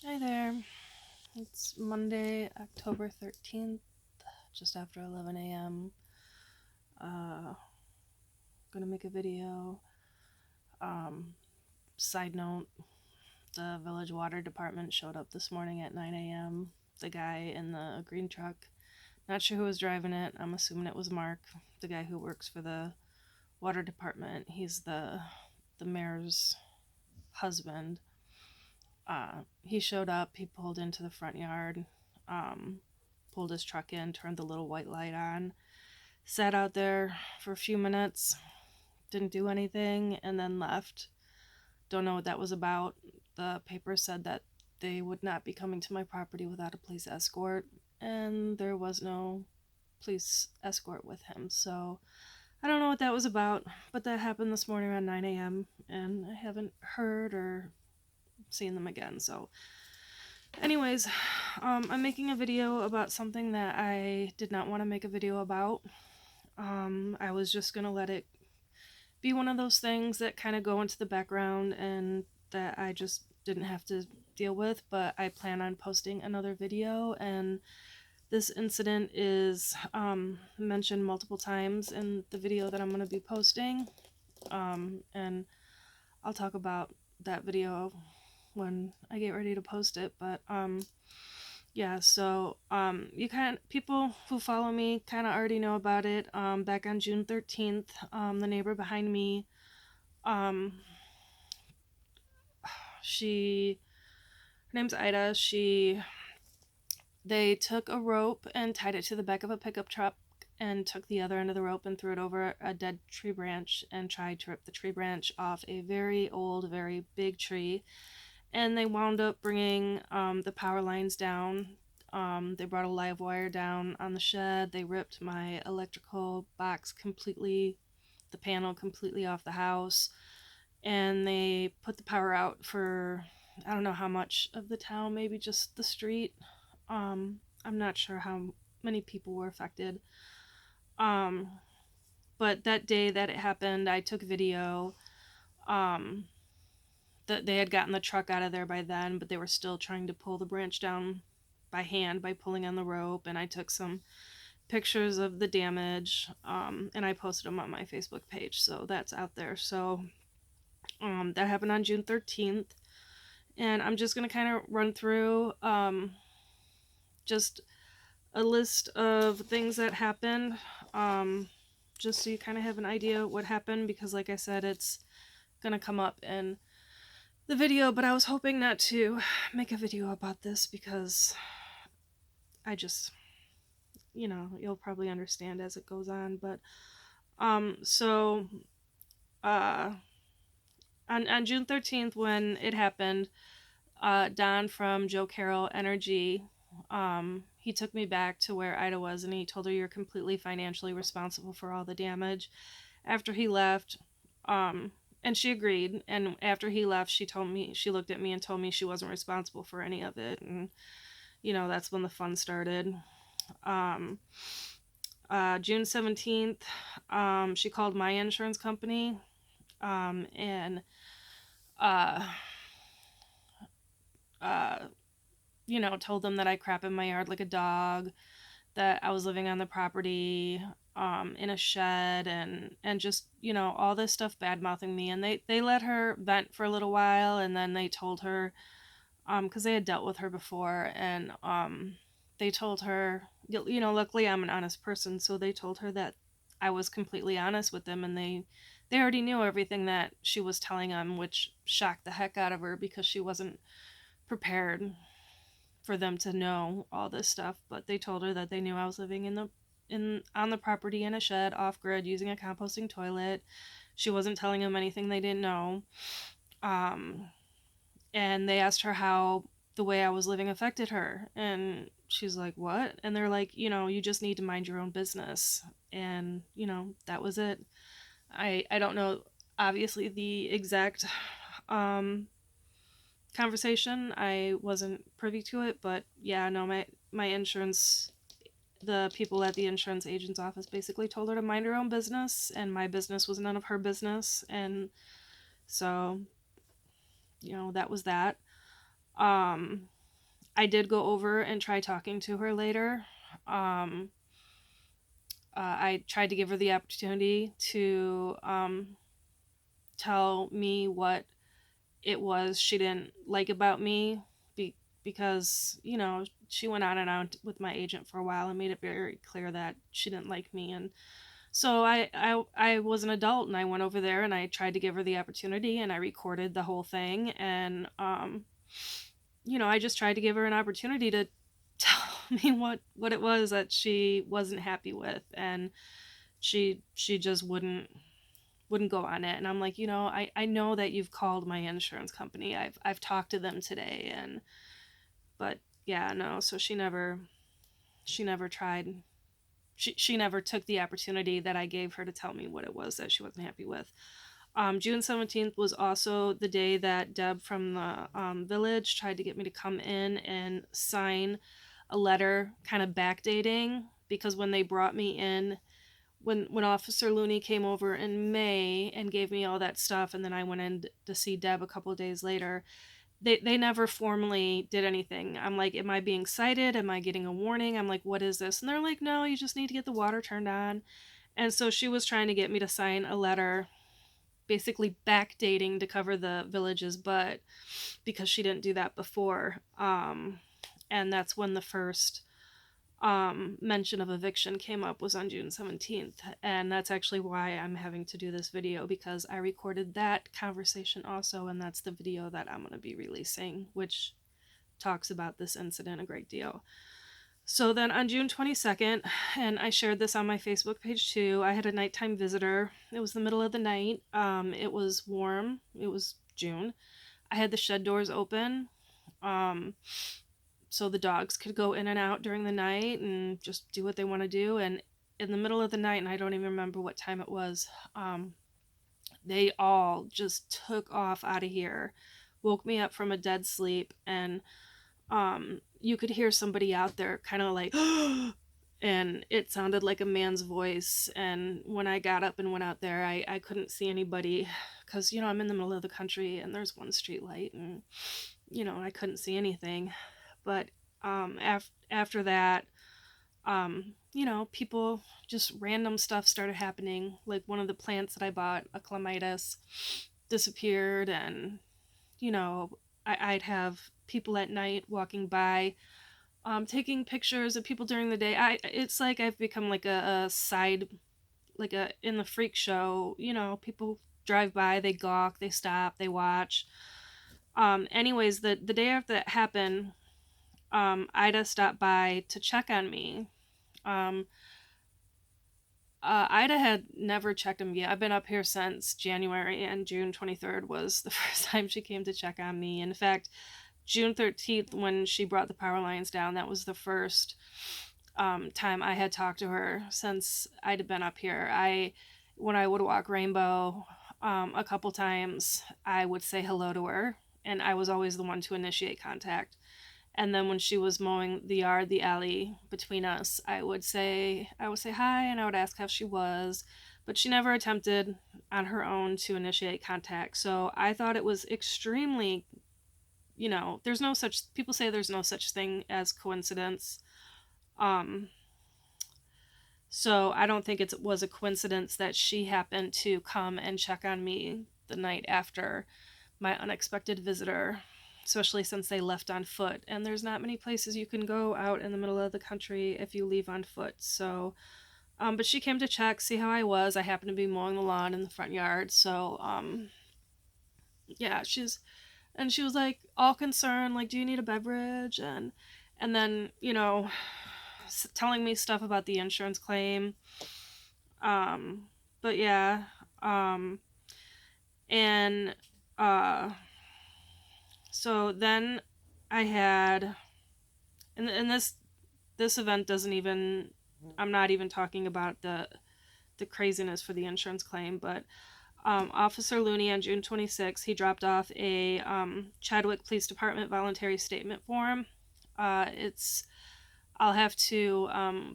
Hi there. It's Monday, October 13th, just after 11 a.m. Gonna make a video. Um, Side note, the village water department showed up this morning at 9 a.m. The guy in the green truck, not sure who was driving it. I'm assuming it was Mark, the guy who works for the water department. He's the mayor's husband. He showed up, he pulled into the front yard, um, pulled his truck in, turned the little white light on, sat out there for a few minutes, didn't do anything, and then left. Don't know what that was about. The paper said that they would not be coming to my property without a police escort, and there was no police escort with him. So I don't know what that was about, but that happened this morning around 9 a.m., and I haven't heard or seen them again. So, anyways, I'm making a video about something that I did not want to make a video about. I was just gonna let it be one of those things that kind of go into the background and that I just didn't have to deal with, but I plan on posting another video, and this incident is mentioned multiple times in the video that I'm going to be posting, and I'll talk about that video when I get ready to post it. But yeah, so people who follow me kind of already know about it. Back on June 13th, the neighbor behind me, um, her name's Ida. They took a rope and tied it to the back of a pickup truck and took the other end of the rope and threw it over a dead tree branch and tried to rip the tree branch off a very old, very big tree. And they wound up bringing the power lines down. They brought a live wire down on the shed. They ripped my electrical box completely, the panel completely off the house. And they put the power out for, I don't know how much of the town, maybe just the street. I'm not sure how many people were affected. But that day that it happened, I took video. That they had gotten the truck out of there by then, but they were still trying to pull the branch down by hand by pulling on the rope. And I took some pictures of the damage, and I posted them on my Facebook page, so that's out there. So that happened on June 13th, and I'm just gonna kind of run through just a list of things that happened, just so you kind of have an idea what happened, because like I said, it's gonna come up in the video, but I was hoping not to make a video about this because I just, you'll probably understand as it goes on. But so on June 13th, when it happened, Don from Joe Carroll Energy, he took me back to where Ida was, and he told her, you're completely financially responsible for all the damage. After he left, and she agreed, and after he left, she looked at me and told me she wasn't responsible for any of it, and that's when the fun started. June 17th, she called my insurance company, and told them that I crap in my yard like a dog, that I was living on the property, in a shed, and just, all this stuff bad mouthing me. And they let her vent for a little while, and then they told her, because they had dealt with her before, and they told her, luckily I'm an honest person, so they told her that I was completely honest with them, and they already knew everything that she was telling them, which shocked the heck out of her because she wasn't prepared for them to know all this stuff. But they told her that they knew I was living on the property in a shed off grid using a composting toilet. She wasn't telling them anything they didn't know. And they asked her how the way I was living affected her, and she's like, what? And they're like, you just need to mind your own business. And that was it. I don't know, obviously, the exact conversation. I wasn't privy to it, but yeah, no, my insurance, the people at the insurance agent's office basically told her to mind her own business, and my business was none of her business. And so, that was that. I did go over and try talking to her later. I tried to give her the opportunity to tell me what it was she didn't like about me, because, she went on and on with my agent for a while and made it very clear that she didn't like me. And so I was an adult, and I went over there and I tried to give her the opportunity, and I recorded the whole thing. And I just tried to give her an opportunity to tell me what it was that she wasn't happy with. And she just wouldn't go on it. And I'm like, I know that you've called my insurance company. I've talked to them today. But yeah, no, so she never tried. She never took the opportunity that I gave her to tell me what it was that she wasn't happy with. June 17th was also the day that Deb from the village tried to get me to come in and sign a letter kind of backdating, because when they brought me in, when Officer Looney came over in May and gave me all that stuff, and then I went in to see Deb a couple of days later, they never formally did anything. I'm like, am I being cited? Am I getting a warning? I'm like, what is this? And they're like, no, you just need to get the water turned on. And so she was trying to get me to sign a letter basically backdating to cover the village's butt, because she didn't do that before. And that's when the first mention of eviction came up, was on June 17th. And that's actually why I'm having to do this video, because I recorded that conversation also, and that's the video that I'm going to be releasing, which talks about this incident a great deal. So then on June 22nd, and I shared this on my Facebook page too, I had a nighttime visitor. It was the middle of the night. It was warm. It was June. I had the shed doors open, so the dogs could go in and out during the night and just do what they want to do. And in the middle of the night, and I don't even remember what time it was, they all just took off out of here, woke me up from a dead sleep. And you could hear somebody out there kind of like, and it sounded like a man's voice. And when I got up and went out there, I couldn't see anybody, because, I'm in the middle of the country and there's one street light, and, I couldn't see anything. But after that, people, just random stuff started happening. Like one of the plants that I bought, a clematis, disappeared. And, I'd have people at night walking by, taking pictures of people during the day. It's like I've become like a side, like in the freak show. People drive by, they gawk, they stop, they watch. Anyways, the day after that happened, Ida stopped by to check on me. Ida had never checked on me. I've been up here since January, and June 23rd was the first time she came to check on me. In fact, June 13th, when she brought the power lines down, that was the first time I had talked to her since I'd been up here. When I would walk Rainbow a couple times, I would say hello to her, and I was always the one to initiate contact. And then when she was mowing the yard, the alley between us, I would say hi, and I would ask how she was, but she never attempted on her own to initiate contact. So I thought it was extremely, people say there's no such thing as coincidence. So I don't think it was a coincidence that she happened to come and check on me the night after my unexpected visitor, especially since they left on foot. And there's not many places you can go out in the middle of the country if you leave on foot. So, but she came to check, see how I was. I happened to be mowing the lawn in the front yard. So, yeah, she was like all concerned, like, do you need a beverage? And then, telling me stuff about the insurance claim. But yeah, and, so then I had, and this event doesn't even, I'm not even talking about the craziness for the insurance claim, but Officer Looney on June 26th, he dropped off a Chadwick Police Department voluntary statement form. I'll have to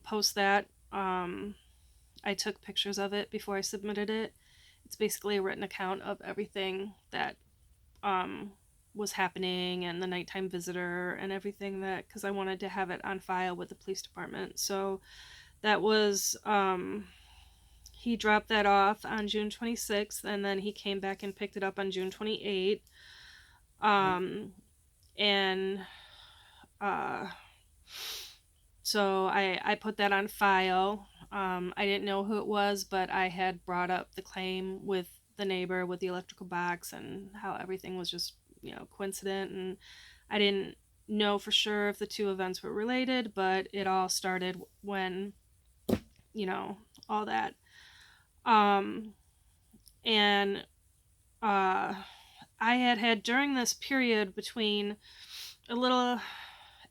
post that. I took pictures of it before I submitted it. It's basically a written account of everything that was happening and the nighttime visitor and everything, that because I wanted to have it on file with the police department. So that was he dropped that off on June 26th, and then he came back and picked it up on June 28th. And uh, so I put that on file. I didn't know who it was, but I had brought up the claim with the neighbor with the electrical box and how everything was just, coincident. And I didn't know for sure if the two events were related, but it all started when, all that. Um, and I had during this period between a little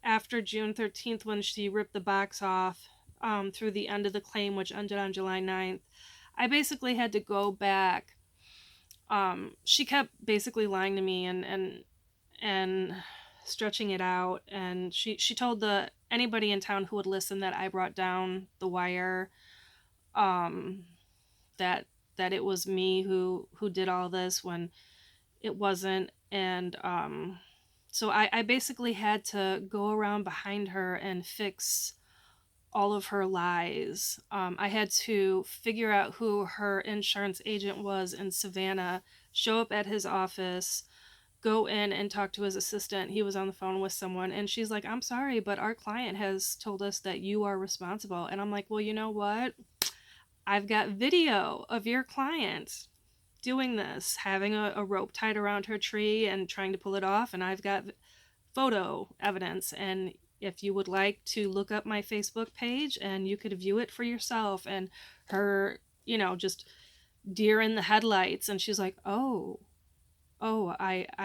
after June 13th, when she ripped the box off, through the end of the claim, which ended on July 9th, I basically had to go back. She kept basically lying to me and stretching it out, and she told anybody in town who would listen that I brought down the wire, um, that it was me who did all this when it wasn't. And so I basically had to go around behind her and fix all of her lies. I had to figure out who her insurance agent was in Savannah, show up at his office, go in and talk to his assistant. He was on the phone with someone, and she's like, "I'm sorry, but our client has told us that you are responsible." And I'm like, "Well, you know what? I've got video of your client doing this, having a rope tied around her tree and trying to pull it off, and I've got photo evidence. And if you would like to look up my Facebook page and you could view it for yourself." And her, just deer in the headlights. And she's like, I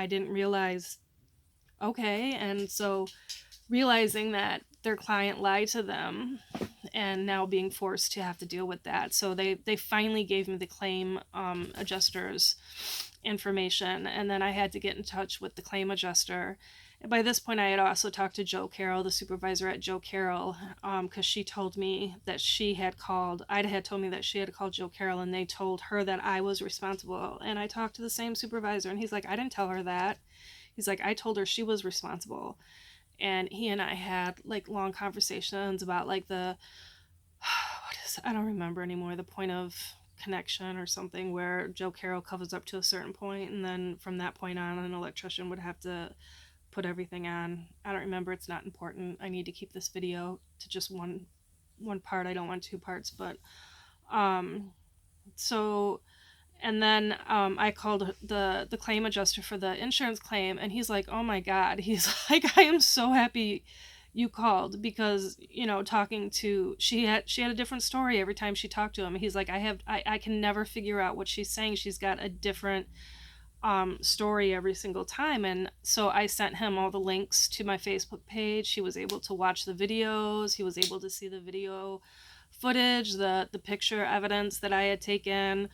didn't realize. Okay. And so realizing that their client lied to them and now being forced to have to deal with that. So they finally gave me the claim adjuster's information, and then I had to get in touch with the claim adjuster. And by this point, I had also talked to Joe Carroll, the supervisor at Joe Carroll, because she told me that she had called. Ida had told me that she had called Joe Carroll, and they told her that I was responsible. And I talked to the same supervisor, and he's like, "I didn't tell her that." He's like, "I told her she was responsible." And he and I had like long conversations about like I don't remember anymore, the point of connection or something, where Joe Carroll covers up to a certain point, and then from that point on, an electrician would have to put everything on. I don't remember. It's not important. I need to keep this video to just one part. I don't want two parts. But so and then I called the claim adjuster for the insurance claim, and he's like, "Oh my God," he's like, "I am so happy you called," because talking to she had a different story every time she talked to him. He's like, I can never figure out what she's saying. She's got a different story every single time." And so I sent him all the links to my Facebook page. He was able to watch the videos. He was able to see the video footage, the picture evidence that I had taken.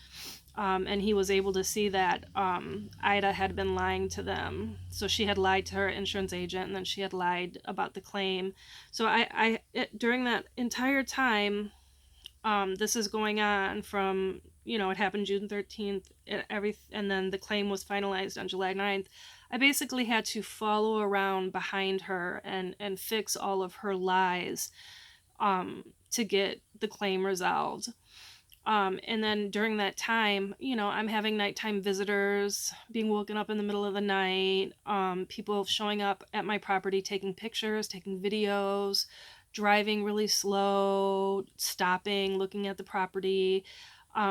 And he was able to see that Ida had been lying to them. So she had lied to her insurance agent, and then she had lied about the claim. So during that entire time, this is going on from, it happened June 13th, and then the claim was finalized on July 9th. I basically had to follow around behind her and fix all of her lies to get the claim resolved. And then during that time, I'm having nighttime visitors, being woken up in the middle of the night, people showing up at my property, taking pictures, taking videos, driving really slow, stopping, looking at the property.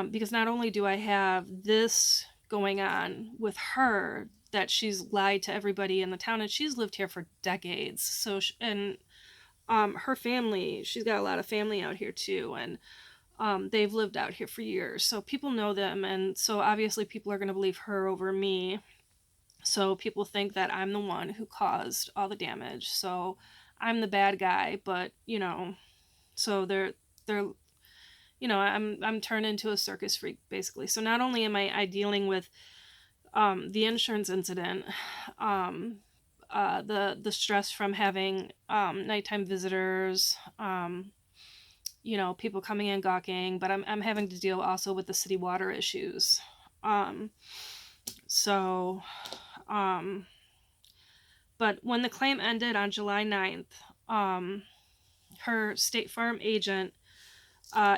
Because not only do I have this going on with her, that she's lied to everybody in the town, and she's lived here for decades. So, her family, she's got a lot of family out here too. And they've lived out here for years, so people know them, and so obviously people are going to believe her over me. So people think that I'm the one who caused all the damage, so I'm the bad guy. But so they're I'm turned into a circus freak, basically. So not only am I dealing with the insurance incident, the stress from having nighttime visitors, people coming in gawking, but I'm having to deal also with the city water issues. So, um, But when the claim ended on July 9th, her State Farm agent,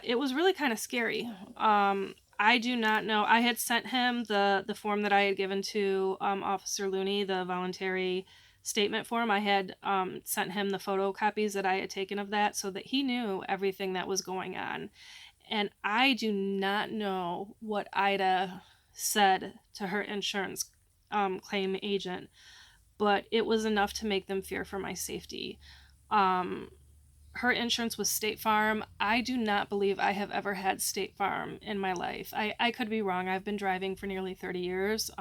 it was really kind of scary. I do not know. I had sent him the form that I had given to Officer Looney, the voluntary statement form. I had sent him the photocopies that I had taken of that so that he knew everything that was going on. And I do not know what Ida said to her insurance claim agent, but it was enough to make them fear for my safety. Her insurance was State Farm. I do not believe I have ever had State Farm in my life. I could be wrong. I've been driving for nearly 30 years.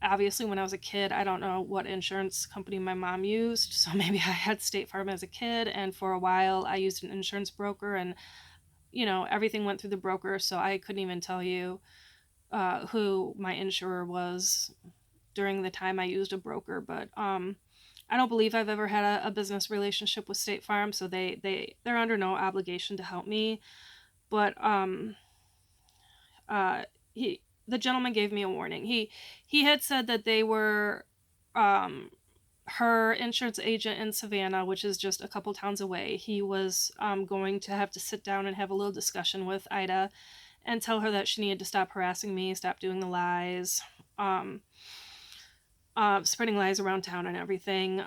Obviously, when I was a kid, I don't know what insurance company my mom used, so maybe I had State Farm as a kid, and for a while I used an insurance broker, and everything went through the broker, so I couldn't even tell you who my insurer was during the time I used a broker. But I don't believe I've ever had a business relationship with State Farm, so they're under no obligation to help me. But the gentleman gave me a warning. He had said that they were her insurance agent in Savannah, which is just a couple towns away. He was going to have to sit down and have a little discussion with Ida and tell her that she needed to stop harassing me, stop doing the lies, spreading lies around town and everything,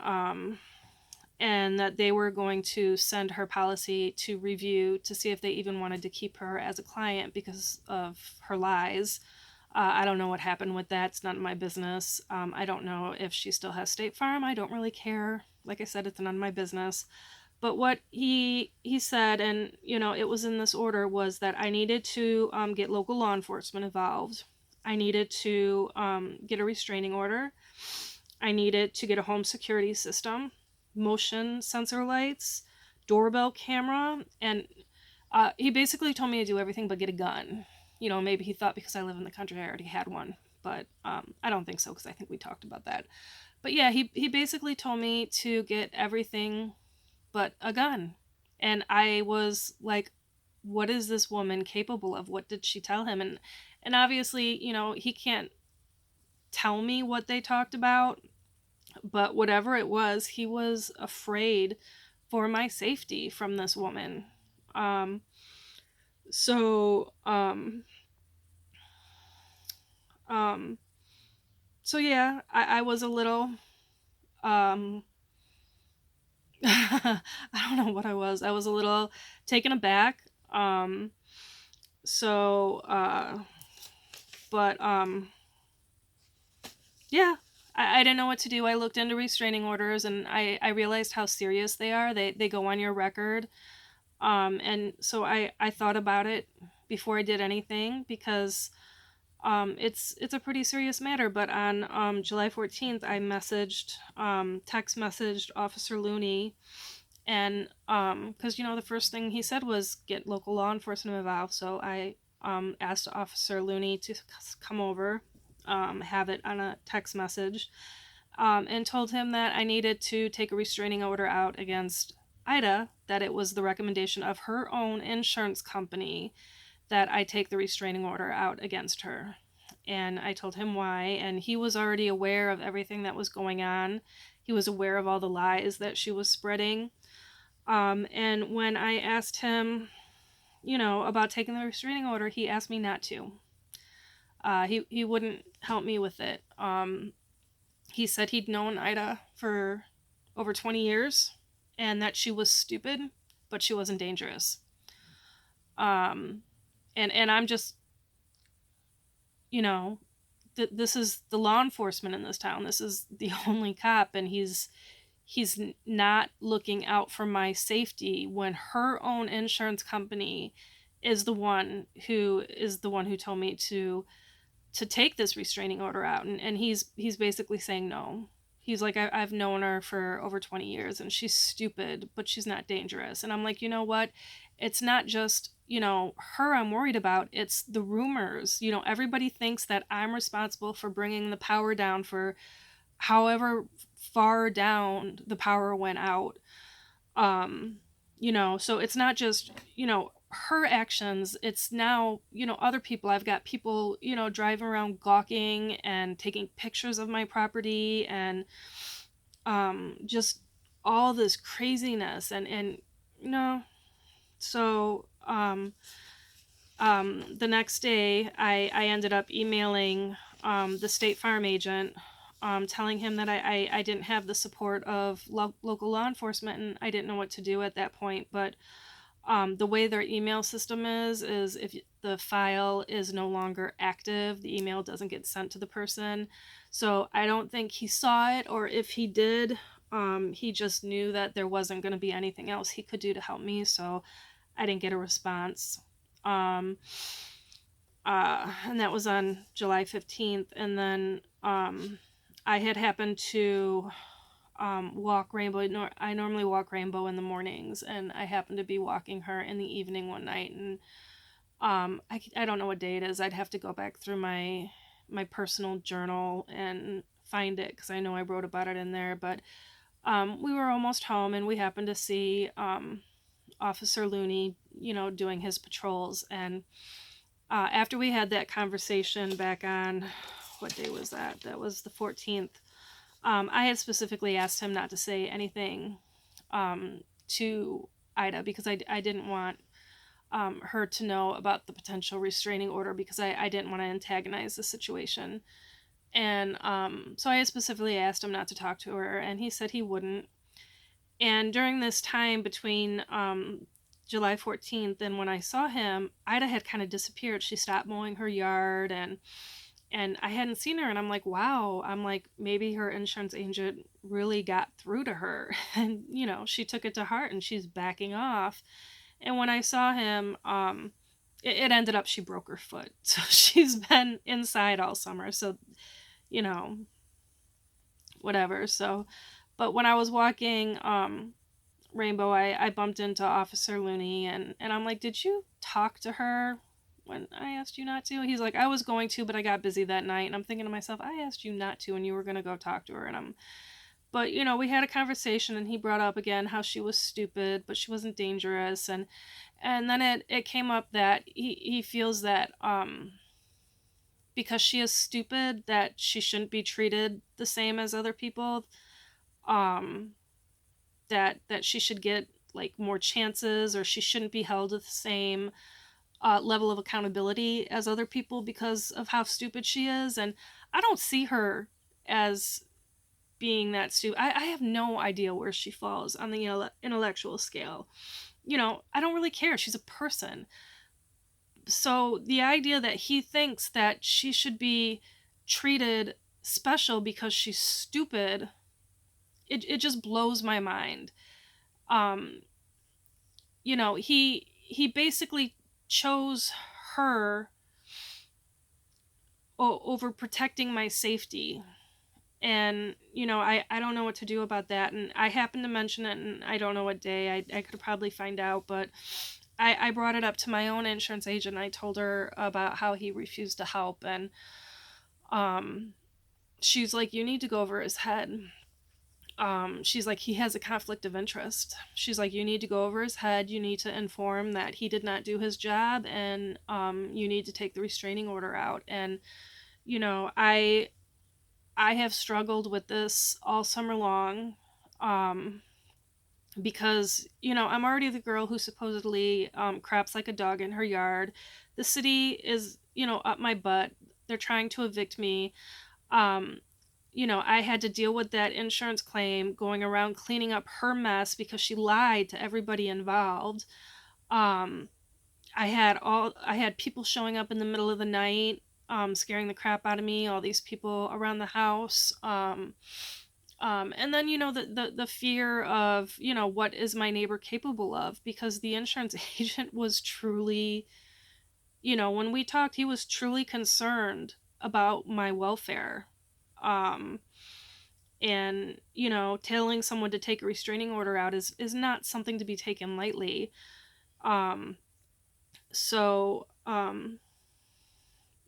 and that they were going to send her policy to review to see if they even wanted to keep her as a client because of her lies. I don't know what happened with that. It's none of my business. I don't know if she still has State Farm. I don't really care. Like I said, it's none of my business. But what he said, and it was in this order, was that I needed to get local law enforcement involved. I needed to get a restraining order. I needed to get a home security system, motion sensor lights, doorbell camera, and he basically told me to do everything but get a gun. Maybe he thought because I live in the country I already had one, but I don't think so, because I think we talked about that. But yeah, he basically told me to get everything but a gun. And I was like, what is this woman capable of? What did she tell him? And obviously, he can't tell me what they talked about, but whatever it was, he was afraid for my safety from this woman. So yeah, I was a little, I don't know what I was. I was a little taken aback. But yeah, I didn't know what to do. I looked into restraining orders, and I realized how serious they are. They go on your record. And so I thought about it before I did anything, because it's a pretty serious matter. But on July 14th, I text messaged Officer Looney, and because the first thing he said was get local law enforcement involved. So I asked Officer Looney to come over, have it on a text message, and told him that I needed to take a restraining order out against Ida, that it was the recommendation of her own insurance company that I take the restraining order out against her. And I told him why, and he was already aware of everything that was going on. He was aware of all the lies that she was spreading. And when I asked him, about taking the restraining order, he asked me not to. He wouldn't help me with it. He said he'd known Ida for over 20 years, and that she was stupid, but she wasn't dangerous. And I'm just, this is the law enforcement in this town. This is the only cop, and he's not looking out for my safety when her own insurance company is the one who told me to take this restraining order out. And he's basically saying no. He's like, I've known her for over 20 years, and she's stupid, but she's not dangerous. And I'm like, you know what? It's not just, her I'm worried about. It's the rumors. Everybody thinks that I'm responsible for bringing the power down for however far down the power went out. So it's not just, her actions. It's now, other people. I've got people, driving around gawking and taking pictures of my property, and just all this craziness and no. So the next day, I ended up emailing the State Farm agent, telling him that I didn't have the support of local law enforcement, and I didn't know what to do at that point. But the way their email system is if the file is no longer active, the email doesn't get sent to the person. So I don't think he saw it, or if he did, he just knew that there wasn't going to be anything else he could do to help me. So I didn't get a response. Um, and that was on July 15th. And then I had happened to walk Rainbow. I normally walk Rainbow in the mornings, and I happened to be walking her in the evening one night. And I don't know what day it is. I'd have to go back through my personal journal and find it because I know I wrote about it in there. But we were almost home, and we happened to see Officer Looney, doing his patrols. And after we had that conversation back on, what day was that? That was the 14th. I had specifically asked him not to say anything to Ida because I didn't want her to know about the potential restraining order because I didn't want to antagonize the situation. And so I had specifically asked him not to talk to her, and he said he wouldn't. And during this time between July 14th and when I saw him, Ida had kind of disappeared. She stopped mowing her yard, and I hadn't seen her, and I'm like, wow. I'm like, maybe her insurance agent really got through to her, and she took it to heart and she's backing off. And when I saw him, it ended up she broke her foot, so she's been inside all summer. So you know whatever. So, but when I was walking Rainbow, I bumped into Officer Looney, and I'm like, did you talk to her when I asked you not to? He's like, I was going to, but I got busy that night. And I'm thinking to myself, I asked you not to, and you were going to go talk to her. But we had a conversation, and he brought up again how she was stupid, but she wasn't dangerous. And then it came up that he feels that because she is stupid, that she shouldn't be treated the same as other people. Um, that she should get like more chances, or she shouldn't be held to the same level of accountability as other people because of how stupid she is. And I don't see her as being that stupid. I have no idea where she falls on the intellectual scale. I don't really care. She's a person. So the idea that he thinks that she should be treated special because she's stupid, it just blows my mind. Um, he basically chose her over protecting my safety. And I don't know what to do about that. And I happened to mention it, and I don't know what day. I could probably find out, but I brought it up to my own insurance agent. I told her about how he refused to help, and she's like, you need to go over his head. She's like, he has a conflict of interest. She's like, you need to go over his head. You need to inform that he did not do his job, and you need to take the restraining order out. And I have struggled with this all summer long, because I'm already the girl who supposedly craps like a dog in her yard. The city is up my butt. They're trying to evict me. um, I had to deal with that insurance claim, going around cleaning up her mess because she lied to everybody involved. Um, I had people showing up in the middle of the night, scaring the crap out of me. All these people around the house. And then the fear of what is my neighbor capable of, because the insurance agent was truly, when we talked, he was truly concerned about my welfare. Um, and telling someone to take a restraining order out is not something to be taken lightly. um so um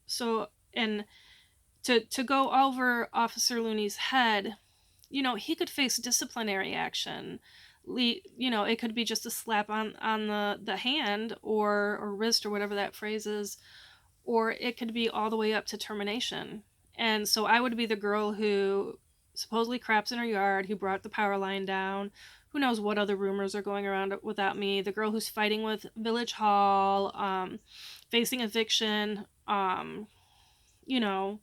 so and to go over Officer Looney's head, he could face disciplinary action. It could be just a slap on the hand, or wrist, or whatever that phrase is, or it could be all the way up to termination. And so I would be the girl who supposedly craps in her yard, who brought the power line down. Who knows what other rumors are going around without me. The girl who's fighting with Village Hall, facing eviction, you know,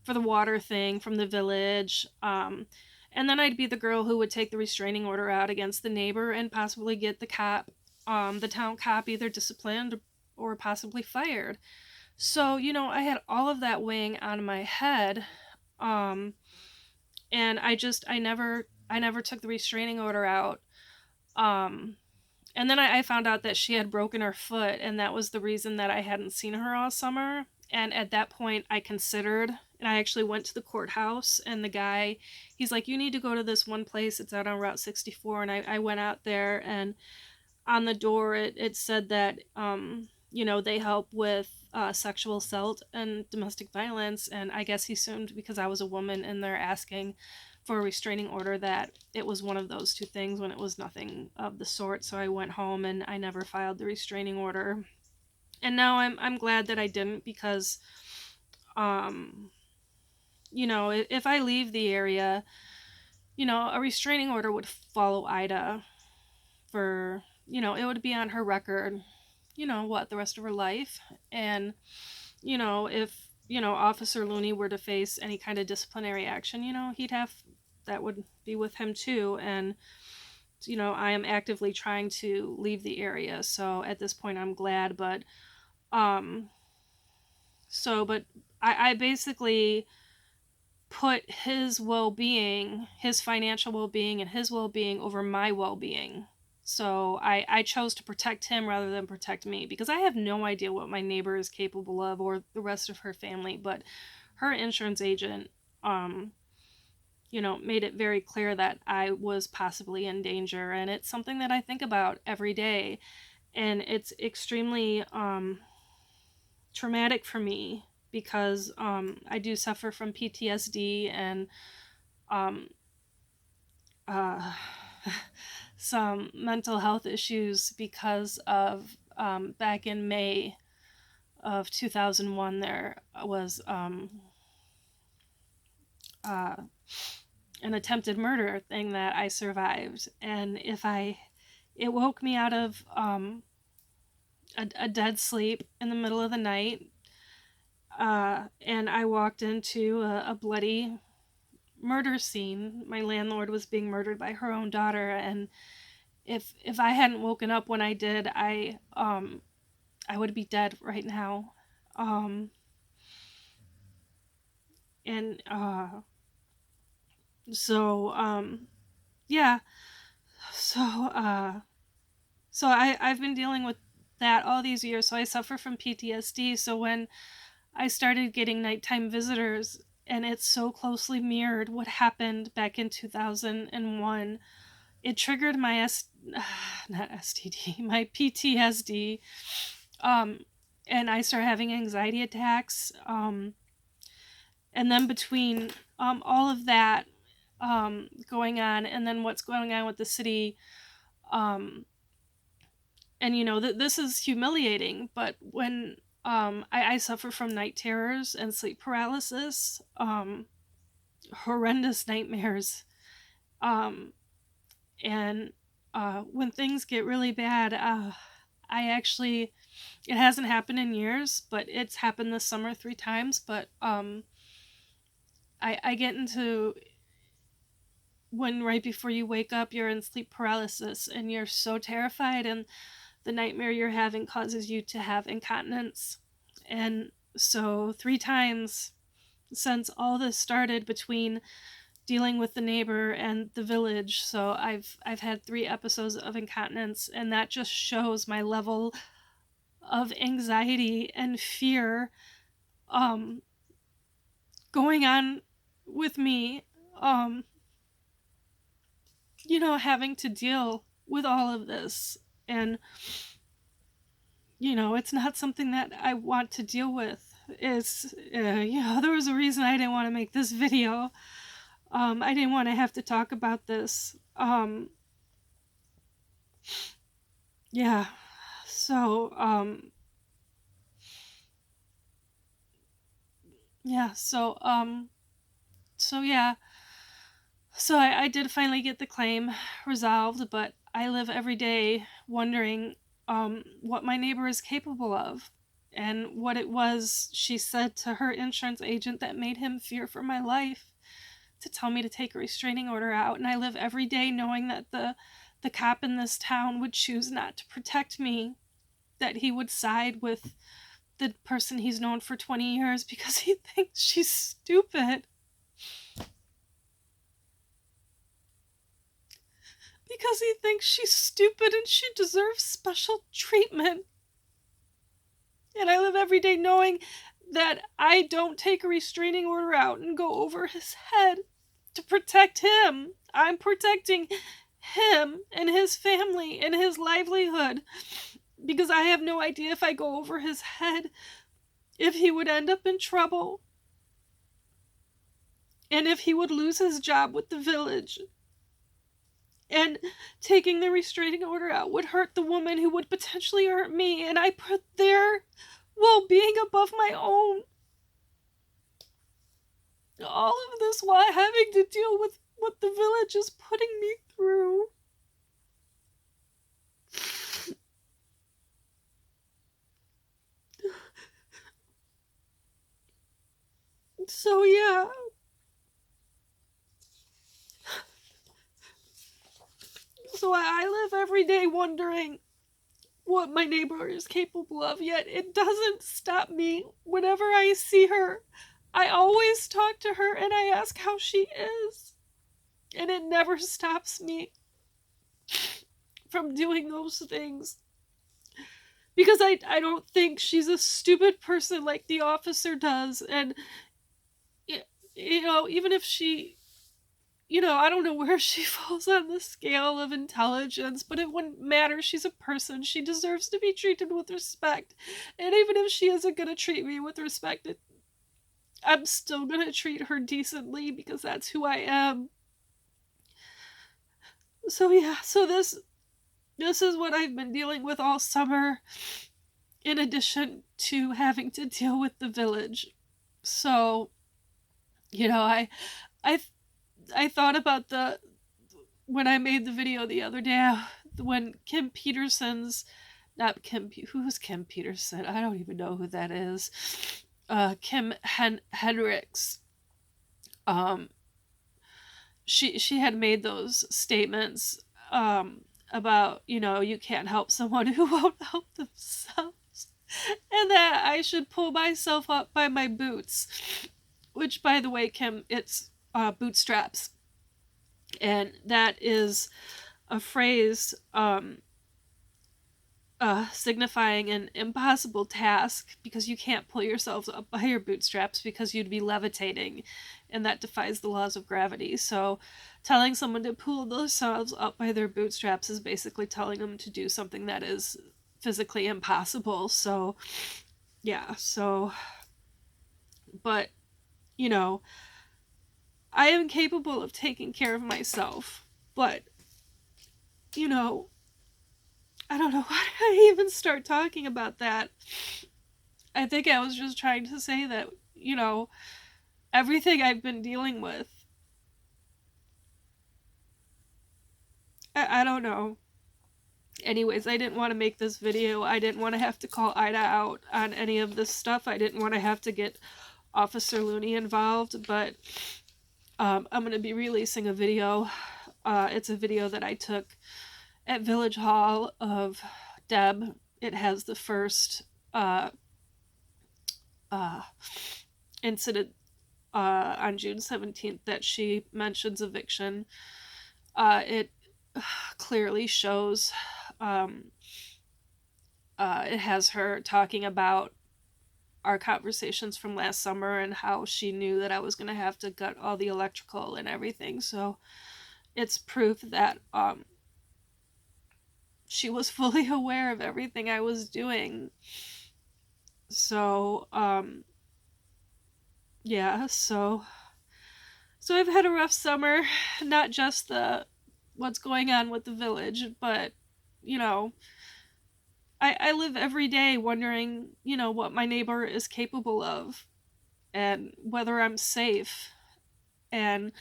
for the water thing from the village. And then I'd be the girl who would take the restraining order out against the neighbor and possibly get the cop, the town cop, either disciplined or possibly fired. So, I had all of that weighing on my head. And I never took the restraining order out. And then I found out that she had broken her foot, and that was the reason that I hadn't seen her all summer. And at that point, I considered, and I actually went to the courthouse, and the guy, he's like, you need to go to this one place. It's out on Route 64. And I went out there, and on the door, it said that, they help with sexual assault and domestic violence. And I guess he assumed because I was a woman and they're asking for a restraining order that it was one of those two things, when it was nothing of the sort. So I went home and I never filed the restraining order. And now I'm glad that I didn't, because if I leave the area, a restraining order would follow Ida for, it would be on her record, the rest of her life. And if Officer Looney were to face any kind of disciplinary action, he'd have, that would be with him too. And I am actively trying to leave the area, so at this point I'm glad. But I basically put his well-being, his financial well-being, and his well-being over my well-being. So I chose to protect him rather than protect me, because I have no idea what my neighbor is capable of, or the rest of her family. But her insurance agent, made it very clear that I was possibly in danger. And it's something that I think about every day. And it's extremely traumatic for me, because I do suffer from PTSD and some mental health issues, because of back in May of 2001, there was an attempted murder thing that I survived. And it woke me out of a dead sleep in the middle of the night. And I walked into a bloody murder scene. My landlord was being murdered by her own daughter, and if I hadn't woken up when I did, I would be dead right now. And yeah. So I've been dealing with that all these years. So I suffer from PTSD. So when I started getting nighttime visitors, and it's so closely mirrored what happened back in 2001, it triggered my not STD, my PTSD. And I started having anxiety attacks. And then between all of that going on, and then what's going on with the city, and this is humiliating, but when I suffer from night terrors and sleep paralysis, horrendous nightmares, and when things get really bad, it hasn't happened in years, but it's happened this summer 3 times. But I get into, when right before you wake up, you're in sleep paralysis and you're so terrified, and the nightmare you're having causes you to have incontinence. And so 3 times since all this started, between dealing with the neighbor and the village, so I've had 3 episodes of incontinence, and that just shows my level of anxiety and fear going on with me, having to deal with all of this. And it's not something that I want to deal with. It's there was a reason I didn't want to make this video. I didn't want to have to talk about this. Yeah. So yeah. So yeah. So I did finally get the claim resolved, but I live every day wondering what my neighbor is capable of and what it was she said to her insurance agent that made him fear for my life to tell me to take a restraining order out. And I live every day knowing that the cop in this town would choose not to protect me, that he would side with the person he's known for 20 years because he thinks she's stupid. Because he thinks she's stupid and she deserves special treatment. And I live every day knowing that I don't take a restraining order out and go over his head to protect him. I'm protecting him and his family and his livelihood because I have no idea if I go over his head if he would end up in trouble and if he would lose his job with the village. And taking the restraining order out would hurt the woman who would potentially hurt me, and I put their well-being above my own. All of this while having to deal with what the village is putting me through. So yeah. So I live every day wondering what my neighbor is capable of, yet it doesn't stop me. Whenever I see her, I always talk to her and I ask how she is. And it never stops me from doing those things. Because I don't think she's a stupid person like the officer does. And, even if she, I don't know where she falls on the scale of intelligence, but it wouldn't matter. She's a person. She deserves to be treated with respect. And even if she isn't going to treat me with respect, I'm still going to treat her decently because that's who I am. So yeah, so this is what I've been dealing with all summer, in addition to having to deal with the village. So, I thought about when I made the video the other day, when Kim Peterson's, not Kim, who's Kim Peterson? I don't even know who that is. Kim Henricks. She had made those statements about, you can't help someone who won't help themselves, and that I should pull myself up by my boots, which, by the way, Kim, it's bootstraps, and that is a phrase signifying an impossible task because you can't pull yourselves up by your bootstraps because you'd be levitating, and that defies the laws of gravity. So telling someone to pull themselves up by their bootstraps is basically telling them to do something that is physically impossible. So yeah, but I am capable of taking care of myself, but I don't know why I even start talking about that. I think I was just trying to say that, everything I've been dealing with, I don't know. Anyways, I didn't want to make this video. I didn't want to have to call Ida out on any of this stuff. I didn't want to have to get Officer Looney involved, but I'm going to be releasing a video. It's a video that I took at Village Hall of Deb. It has the first incident on June 17th that she mentions eviction. It clearly shows it has her talking about our conversations from last summer and how she knew that I was going to have to gut all the electrical and everything. So it's proof that she was fully aware of everything I was doing. So yeah, so I've had a rough summer, not just what's going on with the village, but I live every day wondering, what my neighbor is capable of and whether I'm safe. And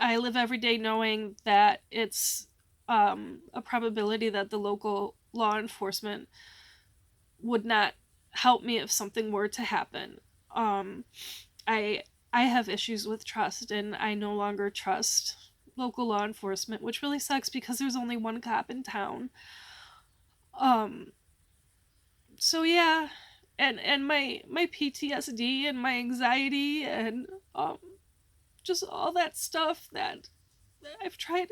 I live every day knowing that it's a probability that the local law enforcement would not help me if something were to happen. Um, I I have issues with trust, and I no longer trust local law enforcement, which really sucks because there's only one cop in town. Um, so yeah, and my PTSD and my anxiety and just all that stuff that I've tried.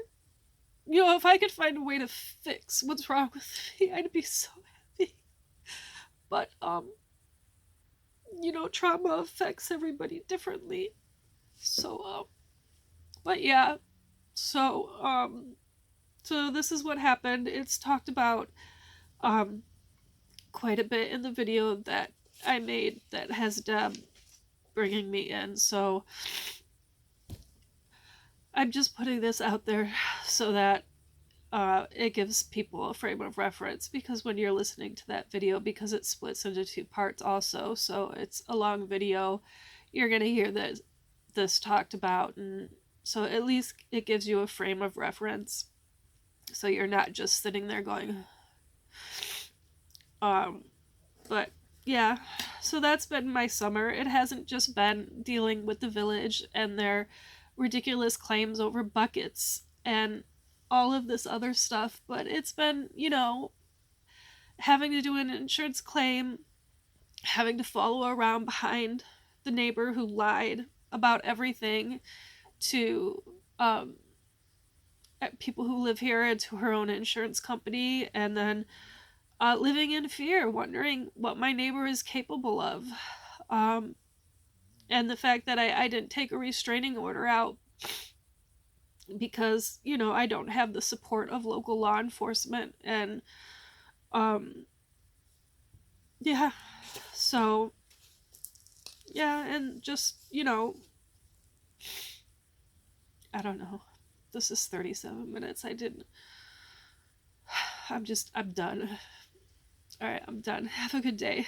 You know, if I could find a way to fix what's wrong with me, I'd be so happy. But you know, trauma affects everybody differently. So but yeah, so so this is what happened. It's talked about um quite a bit in the video that I made that has Deb bringing me in. So I'm just putting this out there so that it gives people a frame of reference, because when you're listening to that video, because it splits into two parts also, so it's a long video, you're going to hear this talked about, and so at least it gives you a frame of reference, so you're not just sitting there going but yeah, so that's been my summer. It hasn't just been dealing with the village and their ridiculous claims over buckets and all of this other stuff, but it's been, you know, having to do an insurance claim, having to follow around behind the neighbor who lied about everything to um, people who live here and to her own insurance company, and then living in fear, wondering what my neighbor is capable of. Um, and the fact that I didn't take a restraining order out because, you know, I don't have the support of local law enforcement. And um, yeah, so yeah, and just, you know, I don't know. This is 37 minutes. I'm done. All right, I'm done. Have a good day.